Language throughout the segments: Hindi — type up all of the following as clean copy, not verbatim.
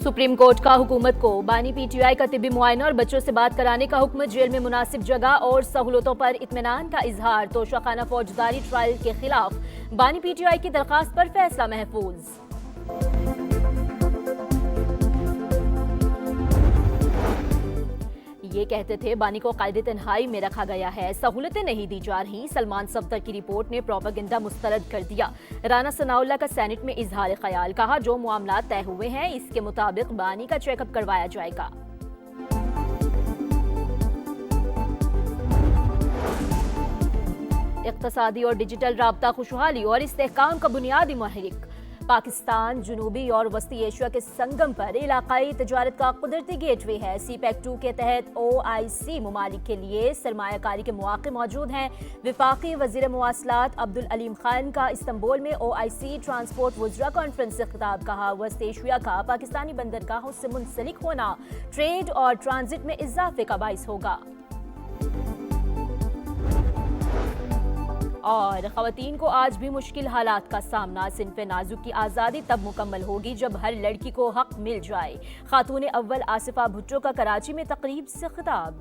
सुप्रीम कोर्ट का हुकूमत को बानी पीटीआई का तिब्बी मुआयना और बच्चों से बात कराने का हुक्म। जेल में मुनासिब जगह और सहूलतों पर इत्मीनान का इजहार। तोशाखाना फौजदारी ट्रायल के खिलाफ बानी पीटीआई की दरखास्त पर फैसला महफूज। ये कहते थे बानी को कायदे तन्हाई में रखा गया है, सहूलतें नहीं दी जा रही। सलमान सफदर की रिपोर्ट ने प्रोपेगेंडा मुस्तरद कर दिया। राना सनाउल्लाह का सेनेट में इजहार ख्याल। कहा जो मामला तय हुए हैं इसके मुताबिक बानी का चेकअप करवाया जाएगा। इक्तसादी और डिजिटल राब्ता खुशहाली और इस्तेहकाम का बुनियादी महरिक। पाकिस्तान जनूबी और वस्ती एशिया के संगम पर इलाकाई तजारत का कुदरती गेटवे है। सीपैक 2 के तहत OIC ममालिक के लिए सरमायाकारी के मौके मौजूद हैं। वफाकी वजीर मवासलात अब्दुल अलीम खान का इस्तांबुल में OIC ट्रांसपोर्ट वज़रा कॉन्फ्रेंस से खिताब। कहा वस्त एशिया का पाकिस्तानी बंदरगाहों से मुंसलिक होना ट्रेड और ट्रांजिट में इजाफे का बाइस होगा। और खवातीन को आज भी मुश्किल हालात का सामना। सिन्फ़े नाजुक की आज़ादी तब मुकम्मल होगी जब हर लड़की को हक मिल जाए। खातून अव्वल आसिफा भुट्टो का कराची में तकरीब से खिताब।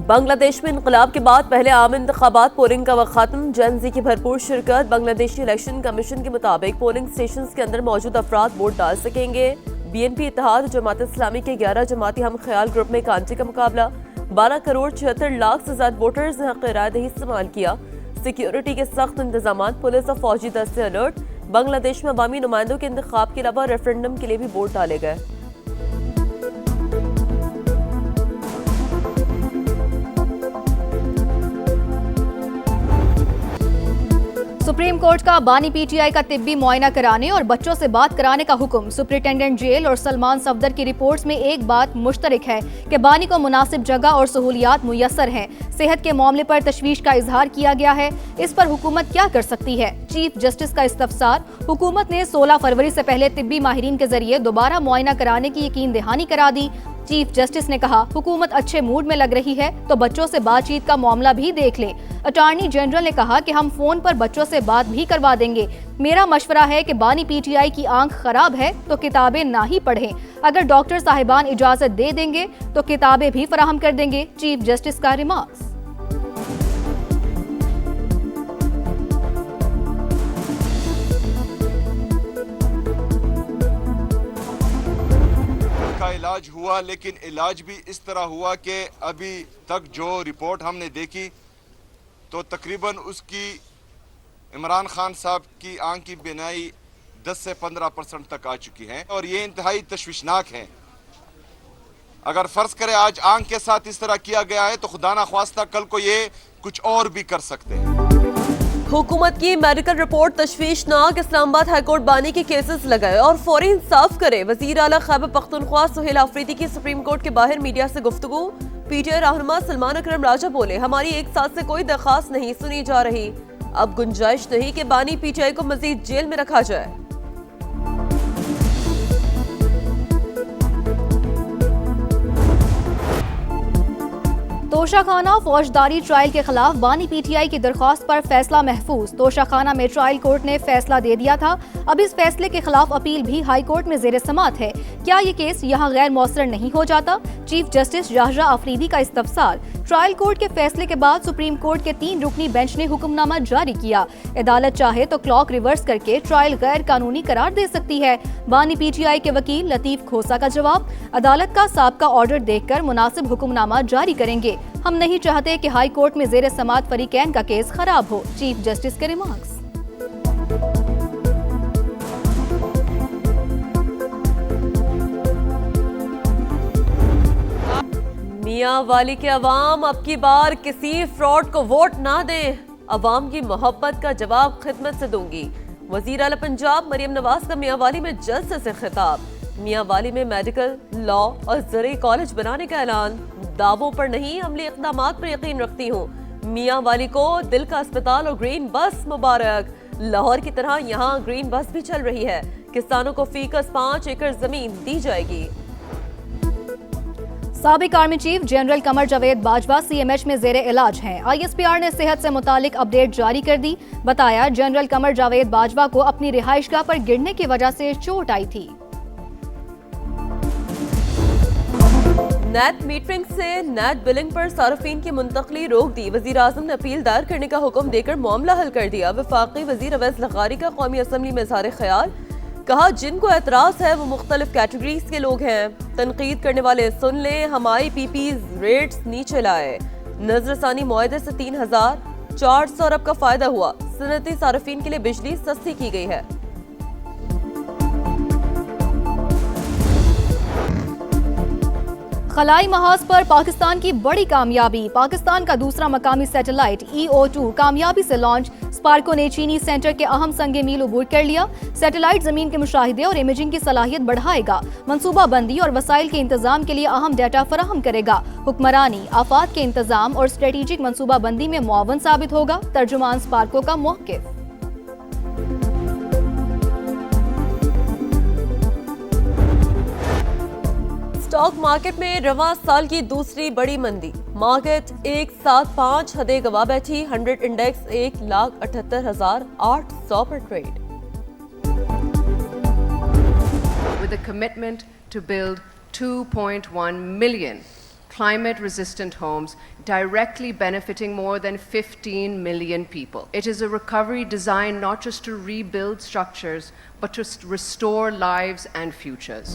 बांग्लादेश में इंकलाब के बाद पहले आम इंतखाबात पोलिंग का वक्त खत्म। जेन ज़ी की भरपूर शिरकत। बांग्लादेशी इलेक्शन कमीशन के मुताबिक पोलिंग स्टेशन के अंदर मौजूद अफराद वोट डाल सकेंगे। BNP इत्तेहाद जमात इस्लामी के 11 जमाती हम ख्याल ग्रुप में कांटे का मुकाबला। 12 करोड़ 76 लाख से ज्यादा वोटर्स ने हक़ रायदही इस्तेमाल किया। सिक्योरिटी के सख्त इंतजाम, पुलिस और फौजी दस्ते अलर्ट। बांग्लादेश में अवामी नुमाइंदों के इंतखाब के अलावा रेफरेंडम के लिए भी वोट डाले गए। सुप्रीम कोर्ट का बानी पीटीआई का तिब्बी मुआयना कराने और बच्चों से बात कराने का हुक्म। सुपरिटेंडेंट जेल और सलमान सफदर की रिपोर्ट्स में एक बात मुश्तरक है कि बानी को मुनासिब जगह और सहूलियात मुयस्सर हैं। सेहत के मामले पर तशवीश का इजहार किया गया है। इस पर हुकूमत क्या कर सकती है? चीफ जस्टिस का इस्तफसार। हुकूमत ने 16 फरवरी से पहले तिब्बी माहिरीन के जरिए दोबारा मुआयना कराने की यकीन दहानी करा दी। चीफ जस्टिस ने कहा हुकूमत अच्छे मूड में लग रही है तो बच्चों से बातचीत का मामला भी देख ले। अटॉर्नी जनरल ने कहा कि हम फोन पर बच्चों से बात भी करवा देंगे। मेरा मशवरा है कि बानी पीटीआई की आंख खराब है तो किताबें ना ही पढ़ें। अगर डॉक्टर साहिबान इजाजत दे देंगे तो किताबें भी फराहम कर देंगे। चीफ जस्टिस का रिमार्क्स। इलाज हुआ, लेकिन इलाज भी इस तरह हुआ कि अभी तक जो रिपोर्ट हमने देखी तो तकरीबन उसकी इमरान खान साहब की आंख की बीनाई 10 से 15% तक आ चुकी है और ये इंतहाई तशवीशनाक है। अगर फर्ज करें आज आंख के साथ इस तरह किया गया है तो खुदा ना ख्वास्ता कल को ये कुछ और भी कर सकते हैं। हुकूमत की मेडिकल रिपोर्ट तशवीशनाक। इस्लामाबाद हाईकोर्ट बानी के केसेस लगाए और फौरी इंसाफ करे। वजीर आला खैबर पख्तूनख्वा सुहेल आफरीदी की सुप्रीम कोर्ट के बाहर मीडिया से गुफ्तगू। पीटीआई रहनुमा सलमान अकरम राजा बोले हमारी एक साल से कोई दरखास्त नहीं सुनी जा रही। अब गुंजाइश नहीं कि बानी पीटीआई को मजीद जेल में रखा जाए। तोशाखाना फौजदारी ट्रायल के खिलाफ बानी पीटीआई की दरख्वास्त पर फैसला महफूज। तोशाखाना में ट्रायल कोर्ट ने फैसला दे दिया था। अब इस फैसले के खिलाफ अपील भी हाई कोर्ट में जेर समात है। क्या ये केस यहाँ गैर मौसर नहीं हो जाता? चीफ जस्टिस राजा अफरीदी का इस्तफसार। ट्रायल कोर्ट के फैसले के बाद सुप्रीम कोर्ट के 3 रुकनी बेंच ने हुक्मनामा जारी किया। अदालत चाहे तो क्लॉक रिवर्स करके ट्रायल गैर कानूनी करार दे सकती है। बानी पीटीआई के वकील लतीफ खोसा का जवाब, अदालत का साबका ऑर्डर देखकर मुनासिब हुक्मनामा जारी करेंगे। हम नहीं चाहते कि हाई कोर्ट में जेर समात फरीकैन का केस खराब हो। चीफ जस्टिस के रिमार्क्स। मियां वाली के अवाम अब की बार किसी फ्रॉड को वोट ना दें। अवाम की मोहब्बत का जवाब खिदमत से दूंगी। वजीर आला पंजाब मरियम नवाज का मियां वाली में जल्द से खिताब। मियां वाली में मेडिकल, लॉ और ज़रूरी कॉलेज बनाने का ऐलान। दावों पर नहीं अमली इक़दामात पर यकीन रखती हूँ। मियां वाली को दिल का अस्पताल और ग्रीन बस मुबारक। लाहौर की तरह यहाँ ग्रीन बस भी चल रही है। किसानों को फीकस 5 एकड़ जमीन दी जाएगी। साबिक army chief general Qamar Javed Bajwa CMH में जेरे इलाज हैं। आईएसपीआर ने सेहत से मुतालिक अपडेट जारी कर दी। बताया जनरल कमर जावेद बाजवा को अपनी रिहाइशगाह पर गिरने की वजह से चोट आई थी। नेट मीटरिंग से नेट बिलिंग पर सार्फिन की मुंतकली रोक दी। वजीर आजम ने अपील दायर करने का हुक्म देकर मामला हल कर दिया। वफाकी वजीर अवैस लगारी का कौमी असम्बली में इज़हार ख्याल। कहा जिनको एतराज है वो मुख्तलिफ कैटेगरीज के लोग हैं। तनकीद करने वाले सुन लें, हमारी पीपीज रेट्स नीचे लाए। नजरसानी मुआहदे से 3,400 अरब का फायदा हुआ। सनती सार्फिन के लिए बिजली सस्ती की गई है। खलाई महाज पर पाकिस्तान की बड़ी कामयाबी। पाकिस्तान का दूसरा मकामी सैटेलाइट EO2 कामयाबी से लॉन्च। स्पार्को ने चीनी सेंटर के अहम संगे मील अबूर कर लिया। सैटेलाइट जमीन के मुशाहिदे और इमेजिंग की सलाहियत बढ़ाएगा। मंसूबा बंदी और वसाइल के इंतजाम के लिए अहम डाटा फराहम करेगा। हुक्मरानी, आफात के इंतजाम और स्ट्रेटेजिक मंसूबा बंदी में मुआवन साबित होगा। तर्जुमान स्पार्को का मौक़िफ़। स्टॉक मार्केट में रवां साल की दूसरी बड़ी मंदी। मार्केट 175 हदें गवा बैठी। 100 इंडेक्स 1,78,800 पर trade. With a commitment to build 2.1 million climate-resistant homes, directly benefiting more than 15 million people. It is a recovery designed not just to rebuild structures, but to restore lives and futures.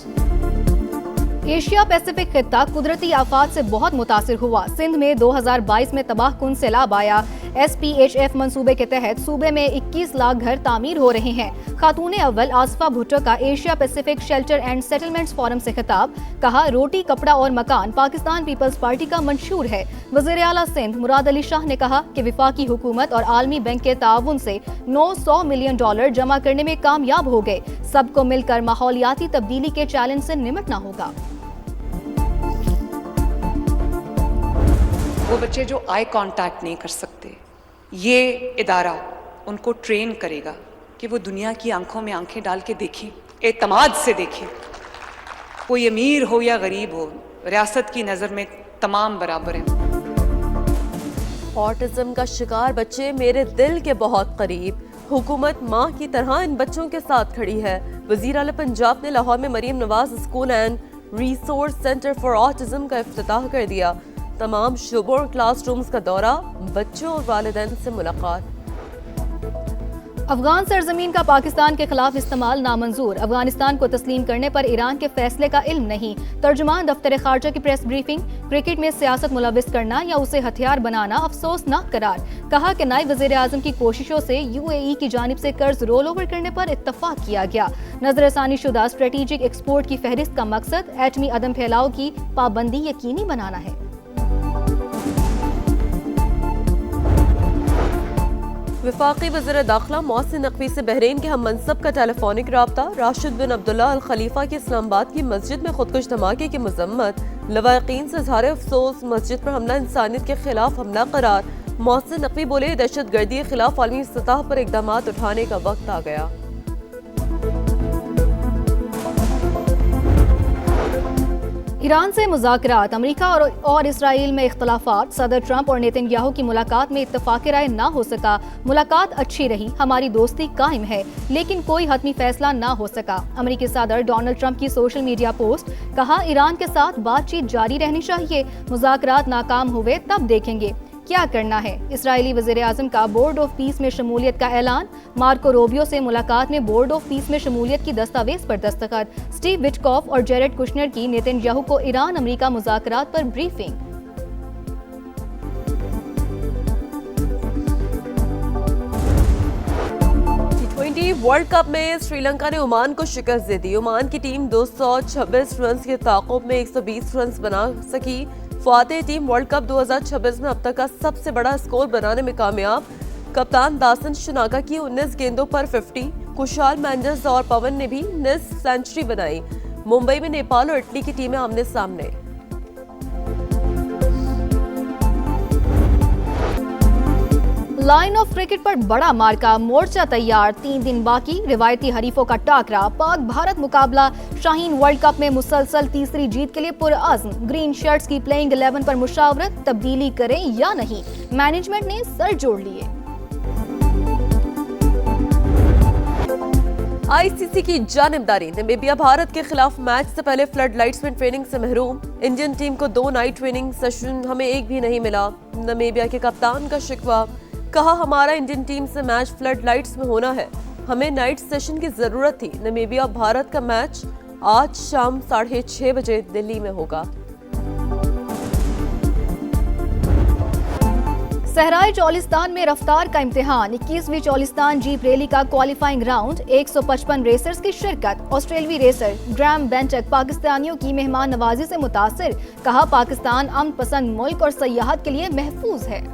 Asia Pacific खित्ता कुदरती आफात से बहुत मुतासिर हुआ। सिंध में 2022 में तबाह कुन सैलाब आया। SPHF मंसूबे के तहत सूबे में 21 लाख घर तामीर हो रहे हैं। खातून अव्वल आसफा भुट्टो का Asia Pacific shelter and settlements forum से खिताब। कहा रोटी, कपड़ा और मकान पाकिस्तान पीपल्स पार्टी का मंशूर है। वज़ीर आला सिंध मुराद अली शाह ने कहा कि विफाकी हुकूमत और आलमी बैंक के ताउन से $900 मिलियन जमा करने में कामयाब हो गए। सबको मिलकर माहौलियाती तब्दीली के चैलेंज से निमटना होगा। वो बच्चे जो आई कांटेक्ट नहीं कर सकते, ये इदारा उनको ट्रेन करेगा कि वो दुनिया की आंखों में आंखें डाल के देखें, एतमाद से देखें। कोई अमीर हो या गरीब हो, रियासत की नज़र में तमाम बराबर हैं। ऑटिज्म का शिकार बच्चे मेरे दिल के बहुत करीब। हुकूमत माँ की तरह इन बच्चों के साथ खड़ी है। वज़ीर आला पंजाब ने लाहौर में Maryam Nawaz school and resource centre for autism का इफ्तिताह कर दिया। तमाम शुबों और क्लासरूम्स का दौरा, बच्चों और वालिदैन से मुलाकात। अफगान सरजमीन का पाकिस्तान के खिलाफ इस्तेमाल नामंजूर। अफगानिस्तान को तस्लीम करने पर ईरान के फैसले का इल्म नहीं। तर्जुमान दफ्तर खारजा की प्रेस ब्रीफिंग। क्रिकेट में सियासत मुलविस करना या उसे हथियार बनाना अफसोसनाक करार। कहा कि नायब वज़ीर आज़म की कोशिशों से UAE की जानिब से कर्ज रोल ओवर करने पर इत्तफाक किया गया। नजरसानी शुदा स्ट्रेटेजिक एक्सपोर्ट की फहरिस्त का मकसद एटमी अदम फैलाव की पाबंदी यकीनी बनाना है। वफाकी वज़ीर दाखिला मोहसिन नकवी से बहरीन के हम मनसब का टेलीफोनिक रब्ता। राशिद बिन अब्दुल्ला अल खलीफा की इस्लामाबाद की मस्जिद में खुदकुश धमाके की मजम्मत। लवाकिन से इज़हार अफसोस। मस्जिद पर हमला इंसानियत के खिलाफ हमला करार। मोहसिन नकवी बोले दहशत गर्दी के खिलाफ आलमी सतह पर इकदाम उठाने का वक्त आ गया। ईरान से मुज़ाकरात। अमेरिका और इसराइल में इख्तलाफात। सदर ट्रंप और नेतन्याहू की मुलाकात में इत्तफाक राय ना हो सका। मुलाकात अच्छी रही, हमारी दोस्ती कायम है, लेकिन कोई हतमी फैसला ना हो सका। अमेरिकी सदर डोनाल्ड ट्रंप की सोशल मीडिया पोस्ट। कहा ईरान के साथ बातचीत जारी रहनी चाहिए, मुज़ाकरात नाकाम हुए तब देखेंगे क्या करना है। इस्राएली वज़ीर आज़म का बोर्ड ऑफ पीस में शमूलियत का ऐलान। मार्को रोबियो से मुलाकात में बोर्ड ऑफ पीस में शमूलियत की दस्तावेज पर दस्तखत। स्टीव विटकॉफ और जेरेड कुशनर की नेतन्याहू को ईरान अमेरिका मुज़ाकरात पर ब्रीफिंग। T20 वर्ल्ड कप में श्रीलंका ने ओमान को शिकस्त दे दी। ओमान की टीम 226 रन के ताक़ुब में 120 रन बना सकी। फातेह टीम वर्ल्ड कप 2026 में अब तक का सबसे बड़ा स्कोर बनाने में कामयाब। कप्तान दासन शुनाका की 19 गेंदों पर 50। कुशाल मैंडस और पवन ने भी निस्फ सेंचुरी बनाई। मुंबई में नेपाल और इटली की टीमें आमने सामने। लाइन ऑफ क्रिकेट पर बड़ा मार्का, मोर्चा तैयार, 3 दिन बाकी, रिवायती हरीफों का टाकरा। पाक भारत मुकाबला शाहीन वर्ल्ड कप में मुसलसल तीसरी जीत के लिए पुरअज़्म। ग्रीन शर्ट्स की प्लेइंग 11 पर मुशावरत, तब्दीली करें या नहीं, मैनेजमेंट ने सर जोड़ लिए। आईसीसी की जानिबदारी, नमीबिया भारत के खिलाफ मैच से पहले फ्लड लाइट्स में ट्रेनिंग से महरूम। इंडियन टीम को 2 नाइट ट्रेनिंग सेशन, हमें एक भी नहीं मिला। नमीबिया के कप्तान का शिकवा, कहा हमारा इंडियन टीम से मैच फ्लड लाइट्स में होना है, हमें नाइट सेशन की जरूरत थी। नमीबिया भारत का मैच आज शाम 6:30 बजे दिल्ली में होगा। सहराई चौलिस्तान में रफ्तार का इम्तिहान, 21वीं चौलिस्तान जीप रैली का क्वालिफाइंग राउंड, 155 रेसर्स की शिरकत। ऑस्ट्रेलवी रेसर ग्राम बेंटक पाकिस्तानियों की मेहमान नवाजी से मुतासिर, कहा पाकिस्तान अमन पसंद मुल्क और सयाहत के लिए महफूज है।